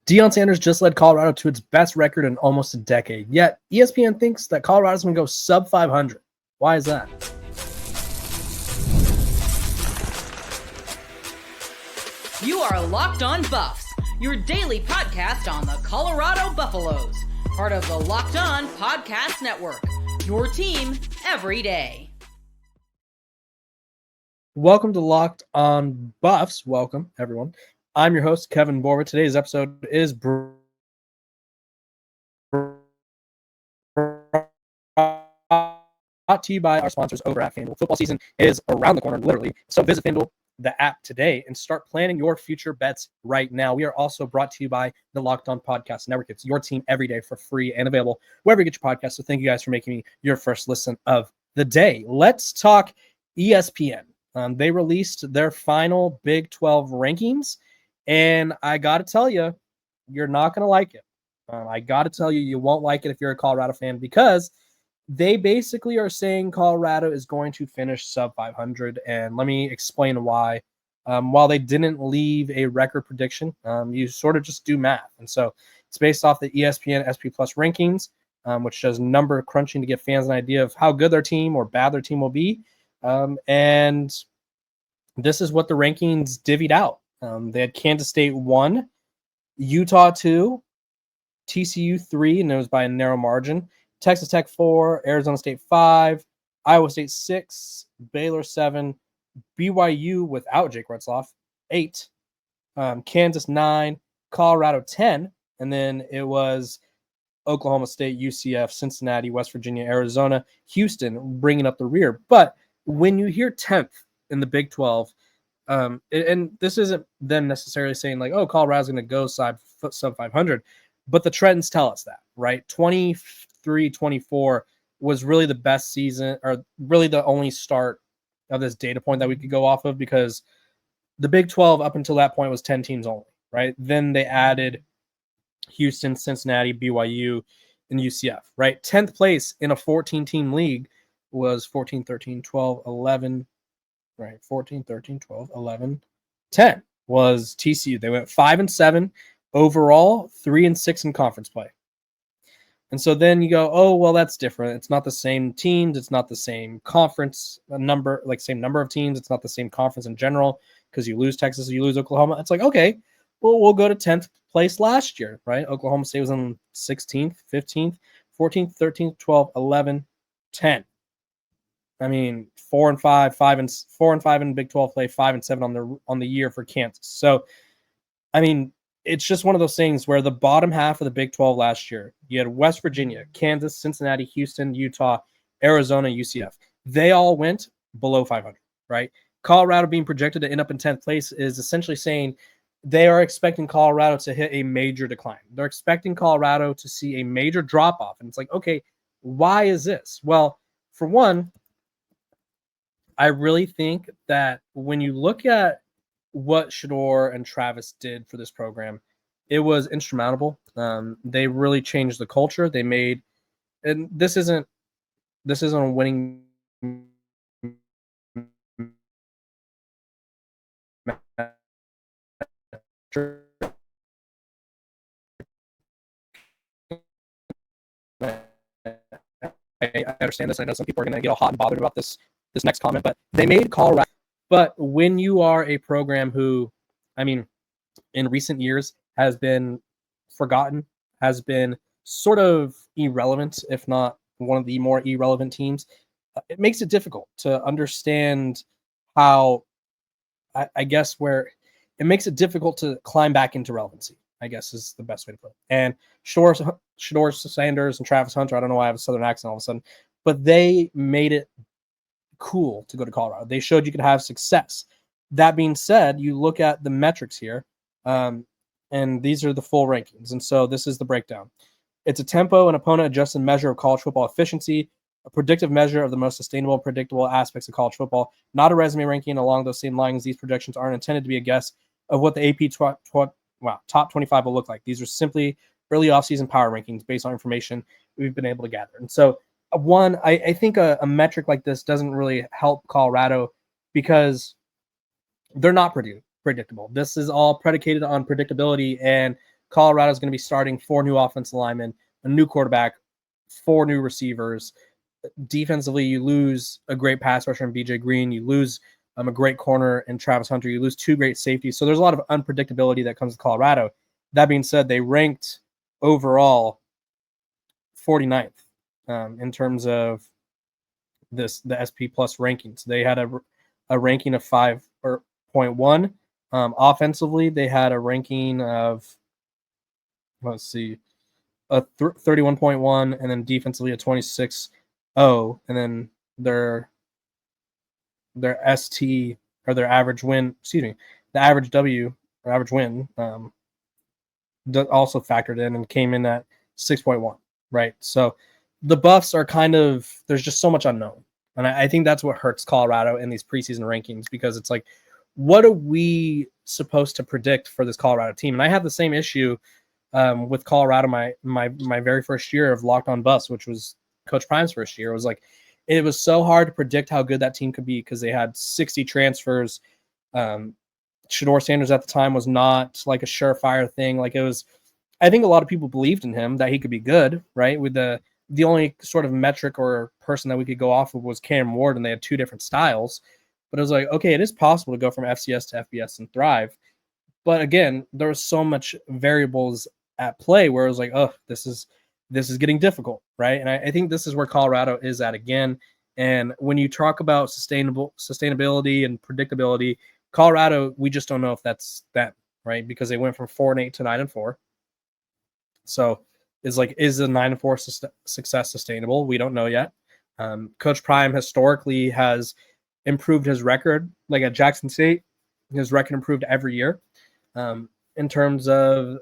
Deion Sanders just led Colorado to its best record in almost a decade. Yet, ESPN thinks that Colorado's going to go sub 500. Why is that? You are Locked On Buffs, your daily podcast on the Colorado Buffaloes, part of the Locked On Podcast Network, your team every day. Welcome to Locked On Buffs. Welcome, everyone. I'm your host, Kevin Borba. Today's episode is brought to you by our sponsors over at FanDuel. Football season is around the corner, literally. So visit FanDuel, the app, today and start planning your future bets right now. We are also brought to you by the Locked On Podcast Network. It's your team every day for free and available wherever you get your podcast. So thank you guys for making me your first listen of the day. Let's talk ESPN. They released their final Big 12 rankings. And I got to tell you, you're not going to like it. I got to tell you, you won't like it if you're a Colorado fan, because they basically are saying Colorado is going to finish sub 500. And let me explain why. While they didn't leave a record prediction, you sort of just do math. And so it's based off the ESPN SP Plus rankings, which does number crunching to give fans an idea of how good their team or bad their team will be. And this is what the rankings divvied out. They had Kansas State 1, Utah 2, TCU 3, and it was by a narrow margin. Texas Tech 4, Arizona State 5, Iowa State 6, Baylor 7, BYU without Jake Retzloff 8, Kansas 9, Colorado 10, and then it was Oklahoma State, UCF, Cincinnati, West Virginia, Arizona, Houston bringing up the rear. But when you hear 10th in the Big 12, and this isn't them necessarily saying like, oh, Colorado's going to go sub 500, but the trends tell us that, right? 23-24 was really the best season, or really the only start of this data point that we could go off of, because the Big 12 up until that point was 10 teams only, right? Then they added Houston, Cincinnati, BYU, and UCF, right? 10th place in a 14-team league was 14, 13, 12, 11, right? 14, 13, 12, 11, 10 was TCU. They went 5-7 overall, 3-6 in conference play. And so then you go, oh, well, that's different. It's not the same teams. It's not the same conference number, like same number of teams. It's not the same conference in general, because you lose Texas, you lose Oklahoma. It's like, okay, well, we'll go to 10th place last year, right? Oklahoma State was on 16th, 15th, 14th, 13th, 12th, 11, 10. I mean, 4-5, 4-5 in Big 12 play, 5-7 on the year for Kansas. So, I mean, it's just one of those things where the bottom half of the Big 12 last year, you had West Virginia, Kansas, Cincinnati, Houston, Utah, Arizona, UCF. They all went below 500, right? Colorado being projected to end up in 10th place is essentially saying they are expecting Colorado to hit a major decline. They're expecting Colorado to see a major drop off. And it's like, okay, why is this? Well, for one, I really think that when you look at what Shedeur and Travis did for this program, it was instrumental. They really changed the culture. They made, and this isn't a winning I understand this. I know some people are going to get all hot and bothered about this next comment, but they made Colorado. But when you are a program who, I mean, in recent years has been forgotten, has been sort of irrelevant, if not one of the more irrelevant teams, it makes it difficult to understand how, I guess, where it makes it difficult to climb back into relevancy, I guess is the best way to put it. And Shedeur Sanders and Travis Hunter, I don't know why I have a Southern accent all of a sudden, but they made it cool to go to Colorado. They showed you could have success. That being said, you look at the metrics here, and these are the full rankings. And so this is the breakdown. It's a tempo and opponent-adjusted measure of college football efficiency, a predictive measure of the most sustainable and predictable aspects of college football, not a resume ranking. Along those same lines, these projections aren't intended to be a guess of what the AP top 25 will look like. These are simply early offseason power rankings based on information we've been able to gather. And so one, I think a metric like this doesn't really help Colorado because they're not predictable. This is all predicated on predictability, and Colorado is going to be starting 4 new offensive linemen, a new quarterback, 4 new receivers. Defensively, you lose a great pass rusher in BJ Green. You lose a great corner in Travis Hunter. You lose 2 great safeties. So there's a lot of unpredictability that comes to Colorado. That being said, they ranked overall 49th in terms of the SP Plus rankings. They had a ranking of 5.1. Offensively, they had a ranking of, let's see, a 31.1, and then defensively a 26.0, and then their ST, or their average win, the average W, or average win, also factored in and came in at 6.1, right? So the Buffs are kind of, there's just so much unknown. And I think that's what hurts Colorado in these preseason rankings, because it's like, what are we supposed to predict for this Colorado team? And I have the same issue with Colorado my very first year of Locked On Buffs, which was Coach Prime's first year. It was like, it was so hard to predict how good that team could be because they had 60 transfers. Shedeur Sanders at the time was not like a surefire thing. Like, it was, I think a lot of people believed in him that he could be good, right? With the only sort of metric or person that we could go off of was Cam Ward, and they had 2 different styles. But it was like, okay, it is possible to go from FCS to FBS and thrive. But again, there was so much variables at play where it was like, oh, this is getting difficult, right? And I think this is where Colorado is at again. And when you talk about sustainability and predictability, Colorado, we just don't know if that's them, right? Because they went from 4-8 to 9-4. So is a 9-4 success sustainable? We don't know yet. Coach Prime historically has improved his record. Like at Jackson State, his record improved every year. In terms of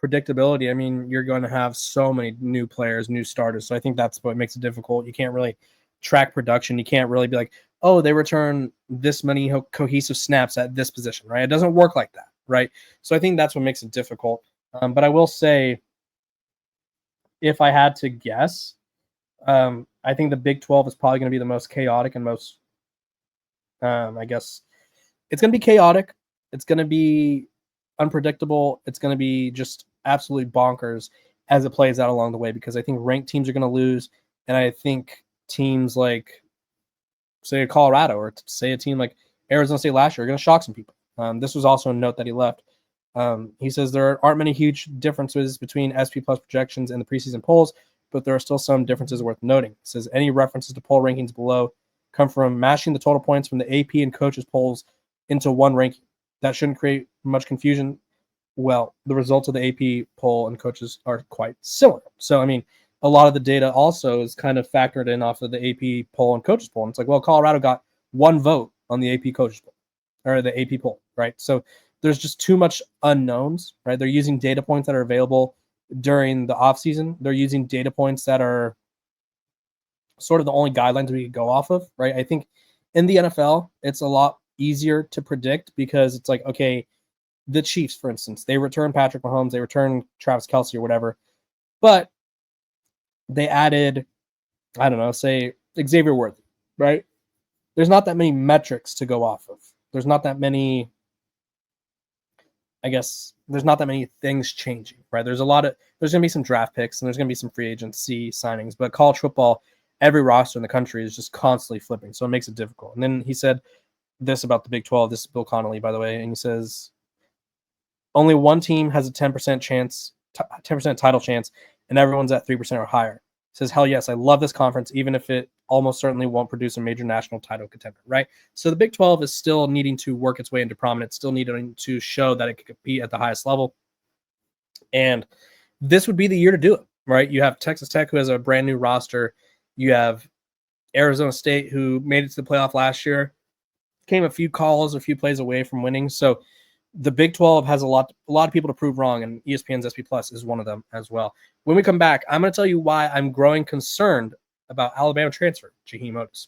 predictability, I mean, you're going to have so many new players, new starters. So I think that's what makes it difficult. You can't really track production. You can't really be like, oh, they return this many cohesive snaps at this position, right? It doesn't work like that, right? So I think that's what makes it difficult. But I will say, if I had to guess, I think the Big 12 is probably going to be the most chaotic and most, I guess, it's going to be chaotic. It's going to be unpredictable. It's going to be just absolutely bonkers as it plays out along the way, because I think ranked teams are going to lose. And I think teams like, say, Colorado, or say a team like Arizona State last year, are going to shock some people. This was also a note that he left. He says there aren't many huge differences between SP Plus projections and the preseason polls, but there are still some differences worth noting. He says any references to poll rankings below come from mashing the total points from the AP and coaches polls into one ranking. That shouldn't create much confusion. Well, the results of the AP poll and coaches are quite similar. So, I mean, a lot of the data also is kind of factored in off of the AP poll and coaches poll. And it's like, well, Colorado got 1 vote on the AP coaches poll, or the AP poll, right? So there's just too much unknowns, right? They're using data points that are available during the offseason. They're using data points that are sort of the only guidelines we could go off of, right? I think in the NFL, it's a lot easier to predict because it's like, okay, the Chiefs, for instance, they return Patrick Mahomes, they return Travis Kelce or whatever, but they added, I don't know, say Xavier Worthy, right? There's not that many metrics to go off of. There's not that many, I guess, there's not that many things changing, right? There's going to be some draft picks and there's going to be some free agency signings, but college football, every roster in the country is just constantly flipping. So it makes it difficult. And then he said this about the Big 12. This is Bill Connelly, by the way. And he says, only one team has a 10% chance, 10% title chance, and everyone's at 3% or higher. He says, hell yes, I love this conference, even if it almost certainly won't produce a major national title contender, right? So the Big 12 is still needing to work its way into prominence, still needing to show that it can compete at the highest level. And this would be the year to do it, right? You have Texas Tech, who has a brand new roster. You have Arizona State, who made it to the playoff last year, came a few plays away from winning. So the Big 12 has a lot of people to prove wrong, and ESPN's SP Plus is one of them as well. When we come back, I'm going to tell you why I'm growing concerned about Alabama transfer Jaheim Oatis.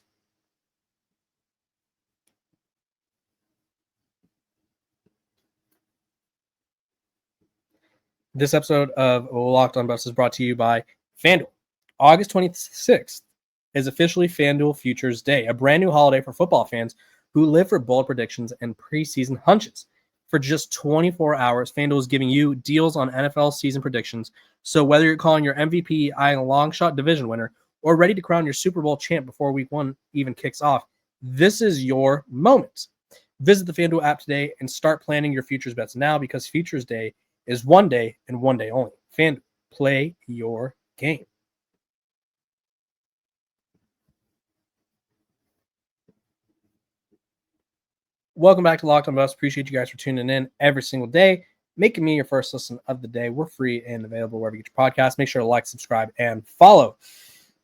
This episode of Locked On Buffs is brought to you by FanDuel. August 26th is officially FanDuel Futures Day, a brand new holiday for football fans who live for bold predictions and preseason hunches. For just 24 hours, FanDuel is giving you deals on NFL season predictions. So whether you're calling your MVP, eyeing a long shot division winner, or ready to crown your Super Bowl champ before week 1 even kicks off, this is your moment. Visit the FanDuel app today and start planning your futures bets now, because Futures Day is one day and one day only. FanDuel, play your game. Welcome back to Locked on Buffs. Appreciate you guys for tuning in every single day, making me your first listen of the day. We're free and available wherever you get your podcast. Make sure to like, subscribe, and follow.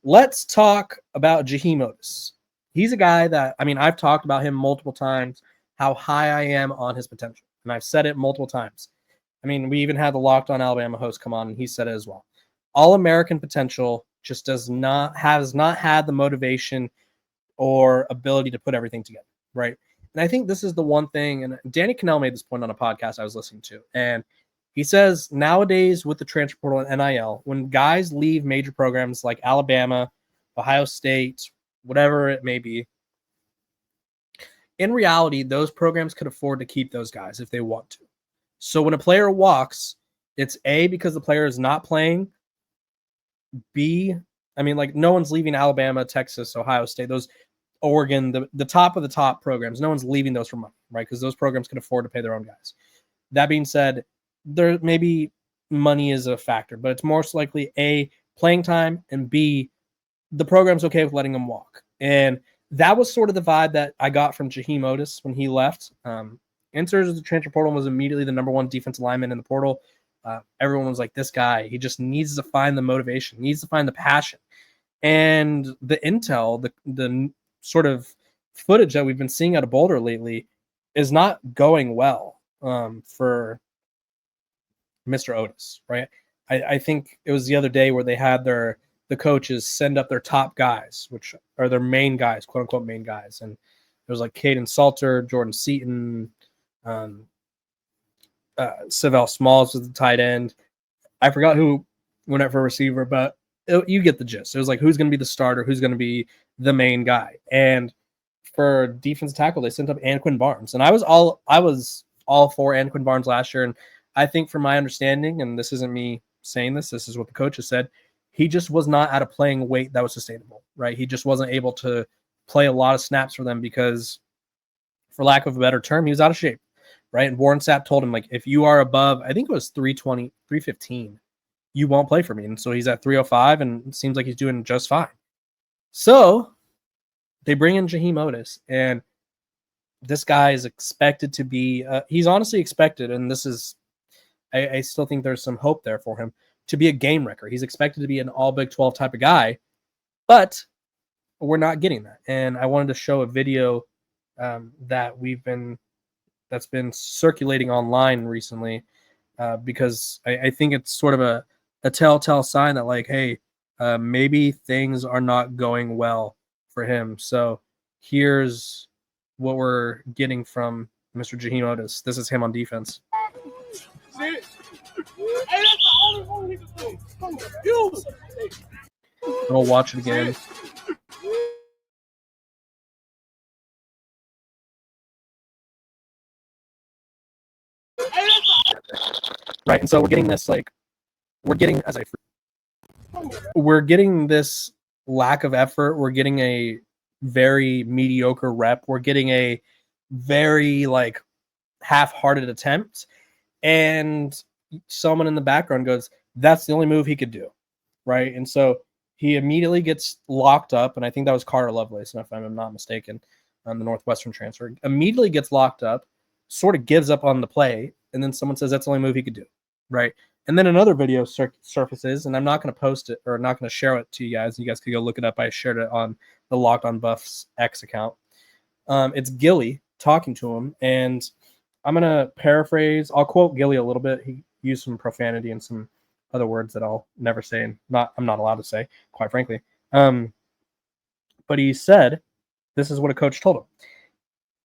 Let's talk about Jaheim Oatis. He's a guy that, I've talked about him multiple times, how high I am on his potential. And I've said it multiple times. We even had the Locked on Alabama host come on, and he said it as well. All-American potential just has not had the motivation or ability to put everything together, right? And I think this is the one thing, and Danny Cannell made this point on a podcast I was listening to, and he says nowadays with the transfer portal and NIL, when guys leave major programs like Alabama, Ohio State, whatever it may be, in reality, those programs could afford to keep those guys if they want to. So when a player walks, it's A, because the player is not playing, B, no one's leaving Alabama, Texas, Ohio State, those Oregon, the top of the top programs. No one's leaving those for money, right? Because those programs can afford to pay their own guys. That being said, there maybe money is a factor, but it's most likely A, playing time, and B, the program's okay with letting them walk. And that was sort of the vibe that I got from Jaheim Oatis when he left. Enters the transfer portal and was immediately the number one defensive lineman in the portal. Everyone was like, this guy, he just needs to find the motivation, needs to find the passion. And the intel, the sort of footage that we've been seeing out of Boulder lately is not going well for Mr. Oatis, right? I think it was the other day where they had the coaches send up their top guys, which are their main guys, quote unquote main guys. And it was like Caden Salter, Jordan Seaton, Savell Smalls was the tight end. I forgot who went up for receiver, but you get the gist. It was like, who's going to be the starter? Who's going to be the main guy? And for defensive tackle, they sent up Anquin Barnes. And I was all for Anquin Barnes last year. And I think from my understanding, and this isn't me saying this is what the coach has said, he just was not at a playing weight that was sustainable, right? He just wasn't able to play a lot of snaps for them because, for lack of a better term, he was out of shape, right? And Warren Sapp told him, like, if you are above, I think it was 320, 315, you won't play for me. And so he's at 305, and it seems like he's doing just fine. So they bring in Jaheim Oatis, and this guy is expected to be, he's honestly expected, and this is, I still think there's some hope there for him, to be a game wrecker. He's expected to be an all Big 12 type of guy, but we're not getting that. And I wanted to show a video that's been circulating online recently because I think it's sort of a telltale sign that, like, hey, maybe things are not going well for him. So here's what we're getting from Mr. Jaheim Oatis. This is him on defense. Hey, that's the only one he can play. We'll watch it again. Right, and so we're getting this, like, we're getting this lack of effort. We're getting a very mediocre rep. We're getting a very, like, half-hearted attempt. And someone in the background goes, that's the only move he could do, right? And so he immediately gets locked up, and I think that was Carter Lovelace, if I'm not mistaken, on the Northwestern transfer. Immediately gets locked up, sort of gives up on the play, and then someone says that's the only move he could do, right? And then another video surfaces, and I'm not going to post it or not going to share it to you guys. You guys could go look it up. I shared it on the Locked on Buffs X account. It's Gilly talking to him, and I'm going to paraphrase. I'll quote Gilly a little bit. He used some profanity and some other words that I'll never say, and I'm not allowed to say, quite frankly. But he said, this is what a coach told him.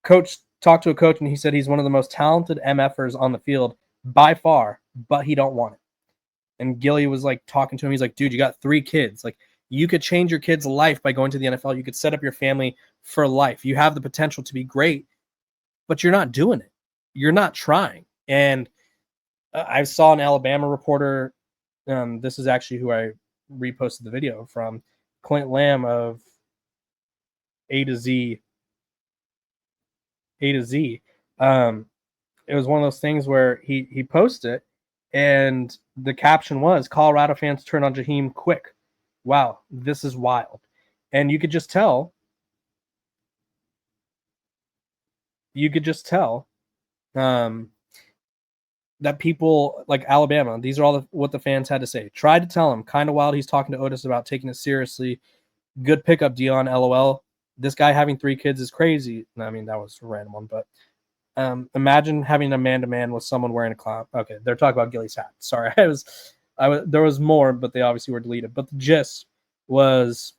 Coach talked to a coach, and he said he's one of the most talented MFers on the field by far, but he don't want it. And Gilly was, like, talking to him. He's like, dude, you got 3 kids. Like, you could change your kid's life by going to the NFL. You could set up your family for life. You have the potential to be great, but you're not doing it. you're not trying. And I saw an Alabama reporter. This is actually who I reposted the video from, Clint Lamb of A to Z. A to Z. It was one of those things where he posted it, and the caption was, Colorado fans turn on Jaheim quick. Wow, this is wild. And you could just tell that people like Alabama, these are all what the fans had to say. Tried to tell him, kind of wild. He's talking to Oatis about taking it seriously. Good pickup, Deion. LOL. This guy having 3 kids is crazy. I mean, that was a random one, but imagine having a man-to-man with someone wearing a clown. Okay, they're talking about Gilly's hat. Sorry, there was more, but they obviously were deleted. But the gist was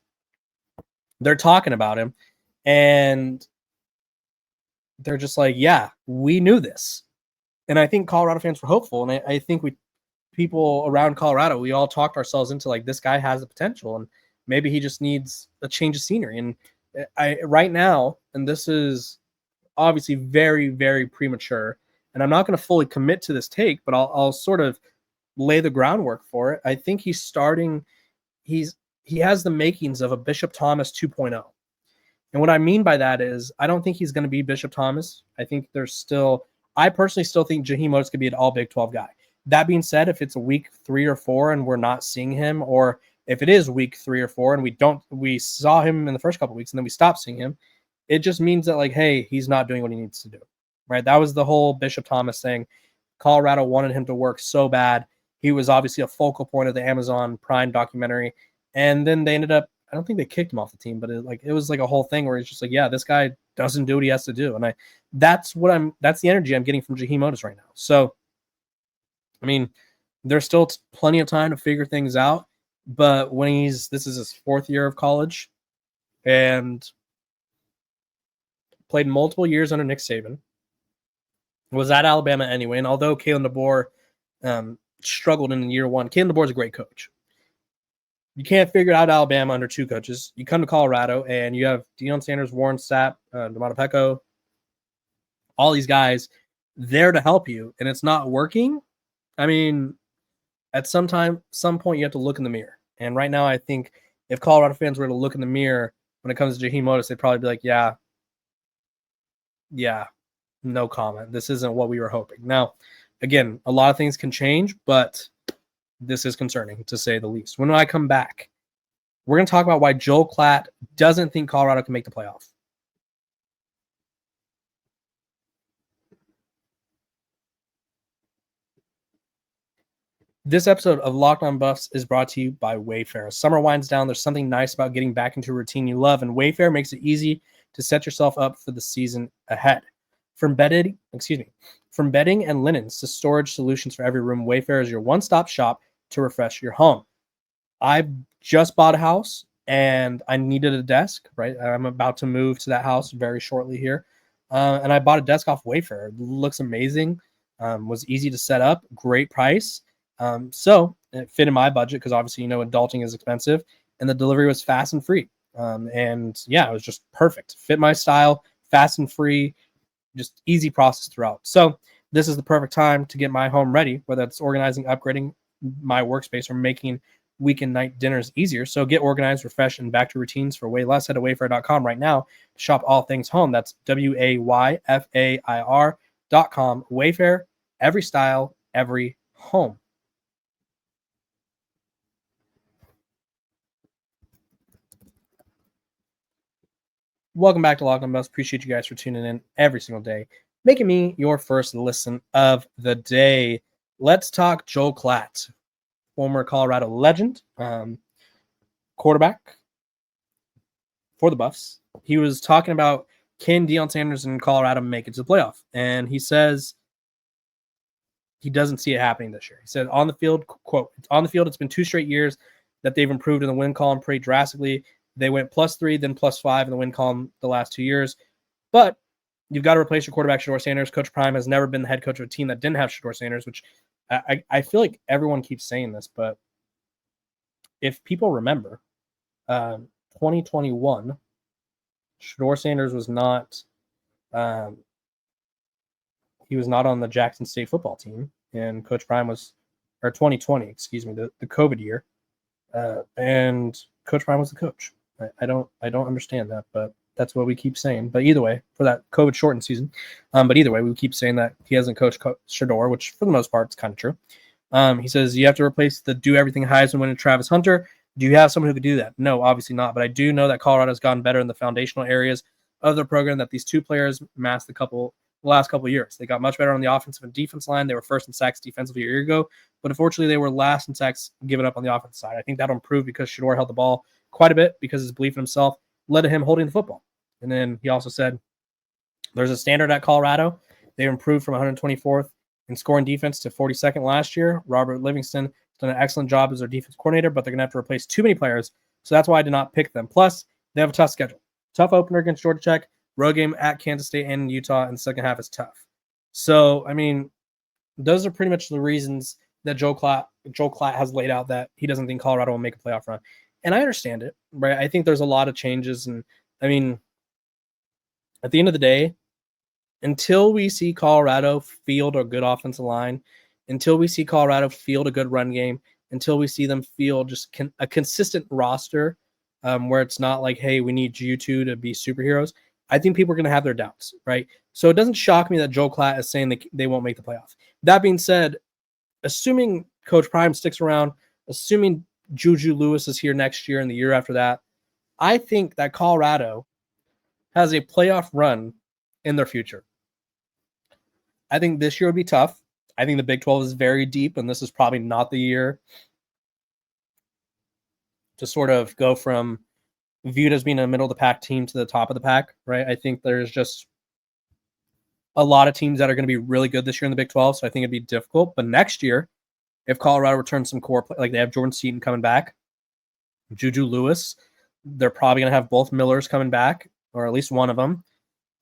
they're talking about him, and they're just like, yeah, we knew this. And I think Colorado fans were hopeful. And I think people around Colorado, we all talked ourselves into like, this guy has the potential and maybe he just needs a change of scenery. And right now, and this is obviously very, very premature, and I'm not going to fully commit to this take, but I'll sort of lay the groundwork for it. I think he has the makings of a Bishop Thomas 2.0. And what I mean by that is I don't think he's going to be Bishop Thomas. I personally still think Jaheim Oatis could be an all Big 12 guy. That being said, if it's a week 3 or 4 and we're not seeing him, or if it is week 3 or 4 and we saw him in the first couple of weeks and then we stopped seeing him, it just means that like, hey, he's not doing what he needs to do, right? That was the whole Bishop Thomas thing. Colorado wanted him to work so bad. He was obviously a focal point of the Amazon Prime documentary. And then they ended up, I don't think they kicked him off the team, but it was like a whole thing where it's just like, yeah, this guy doesn't do what he has to do. And that's the energy I'm getting from Jaheim Oatis right now. So, I mean, there's still plenty of time to figure things out, but this is his 4th year of college and played multiple years under Nick Saban, was at Alabama anyway. And although Kalen DeBoer struggled in year 1, Kalen DeBoer is a great coach. You can't figure out Alabama under 2 coaches. You come to Colorado and you have Deion Sanders, Warren Sapp, D'Amato Pecco, all these guys there to help you, and it's not working. I mean, at some point, you have to look in the mirror. And right now, I think if Colorado fans were to look in the mirror when it comes to Jaheim Oatis, they'd probably be like, yeah, no comment. This isn't what we were hoping. Now, again, a lot of things can change, but this is concerning, to say the least. When I come back, we're going to talk about why Joel Klatt doesn't think Colorado can make the playoff. This episode of Locked On Buffs is brought to you by Wayfair. As summer winds down, there's something nice about getting back into a routine you love, and Wayfair makes it easy to set yourself up for the season ahead. From bedding and linens to storage solutions for every room, Wayfair is your one-stop shop to refresh your home. I just bought a house and I needed a desk, right? I'm about to move to that house very shortly here. And I bought a desk off Wayfair. It looks amazing. Was easy to set up, great price. So it fit in my budget because obviously, adulting is expensive, and the delivery was fast and free. And yeah, it was just perfect. Fit my style, fast and free, just easy process throughout. So this is the perfect time to get my home ready, whether it's organizing, upgrading my workspace, or making weekend night dinners easier. So get organized, refreshed, and back to routines for way less. Head to wayfair.com right now to shop all things home. That's WAYFAIR.com. Wayfair, every style, every home. Welcome back to Locked On Buffs. Appreciate you guys for tuning in every single day, making me your first listen of the day. Let's talk Joel Klatt, former Colorado legend, quarterback for the Buffs. He was talking about, can Deion Sanders and Colorado make it to the playoff? And he says he doesn't see it happening this year. He said on the field, quote, on the field, it's been 2 straight years that they've improved in the win column pretty drastically. They went +3, then +5 in the win column the last 2 years. But you've got to replace your quarterback, Shedeur Sanders. Coach Prime has never been the head coach of a team that didn't have Shedeur Sanders, which I feel like everyone keeps saying this, but if people remember, 2021, Shedeur Sanders was not he was not on the Jackson State football team, and Coach Prime was, or 2020, excuse me, the COVID year, and Coach Prime was the coach. I don't understand that, but that's what we keep saying. But either way, for that COVID shortened season, but either way, we keep saying that he hasn't coached Shedeur, which for the most part is kind of true. He says you have to replace the do everything Heisman winner Travis Hunter. Do you have someone who could do that? No, obviously not. But I do know that Colorado has gotten better in the foundational areas of their program that these two players masked the last couple of years. They got much better on the offensive and defense line. They were first in sacks defensively a year ago, but unfortunately they were last in sacks given up on the offensive side. I think that'll improve because Shedeur held the ball quite a bit because his belief in himself led to him holding the football. And then he also said there's a standard at Colorado. They improved from 124th in scoring defense to 42nd last year. Robert Livingston has done an excellent job as their defense coordinator, but they're going to have to replace too many players. So that's why I did not pick them. Plus, they have a tough schedule. Tough opener against Georgia Tech, road game at Kansas State and Utah, and the second half is tough. So, I mean, those are pretty much the reasons that Joel Klatt has laid out that he doesn't think Colorado will make a playoff run. And I understand it, right? I think there's a lot of changes. And, I mean, at the end of the day, until we see Colorado field a good offensive line, until we see Colorado field a good run game, until we see them field just a consistent roster where it's not like, hey, we need you two to be superheroes, I think people are going to have their doubts, right? So it doesn't shock me that Joel Klatt is saying they won't make the playoff. That being said, assuming Coach Prime sticks around, assuming Juju Lewis is here next year and the year after that, I think that Colorado has a playoff run in their future. I think this year would be tough. I think the Big 12 is very deep, and this is probably not the year to sort of go from viewed as being a middle of the pack team to the top of the pack, right? I think there's just a lot of teams that are going to be really good this year in the Big 12, so I think it'd be difficult. But next year, if Colorado returns some core play, like they have Jordan Seaton coming back, Juju Lewis, they're probably going to have both Millers coming back, or at least one of them.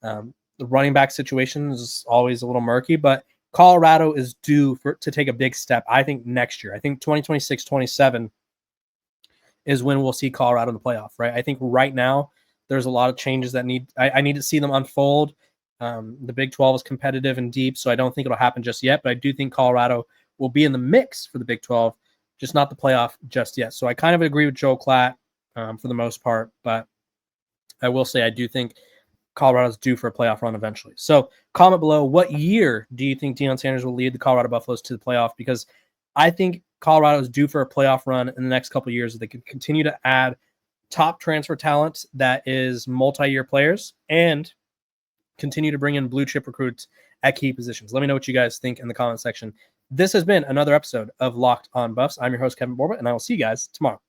The running back situation is always a little murky, but Colorado is due to take a big step, I think, next year. I think 2026-27 is when we'll see Colorado in the playoff, right? I think right now there's a lot of changes that I need to see them unfold. The Big 12 is competitive and deep, so I don't think it'll happen just yet, but I do think Colorado will be in the mix for the Big 12, just not the playoff just yet. So I kind of agree with Joel Klatt for the most part, but I will say I do think Colorado's due for a playoff run eventually. So comment below, what year do you think Deion Sanders will lead the Colorado Buffaloes to the playoff? Because I think Colorado is due for a playoff run in the next couple of years. They can continue to add top transfer talent that is multi-year players and continue to bring in blue chip recruits at key positions. Let me know what you guys think in the comment section. This has been another episode of Locked on Buffs. I'm your host, Kevin Borba, and I will see you guys tomorrow.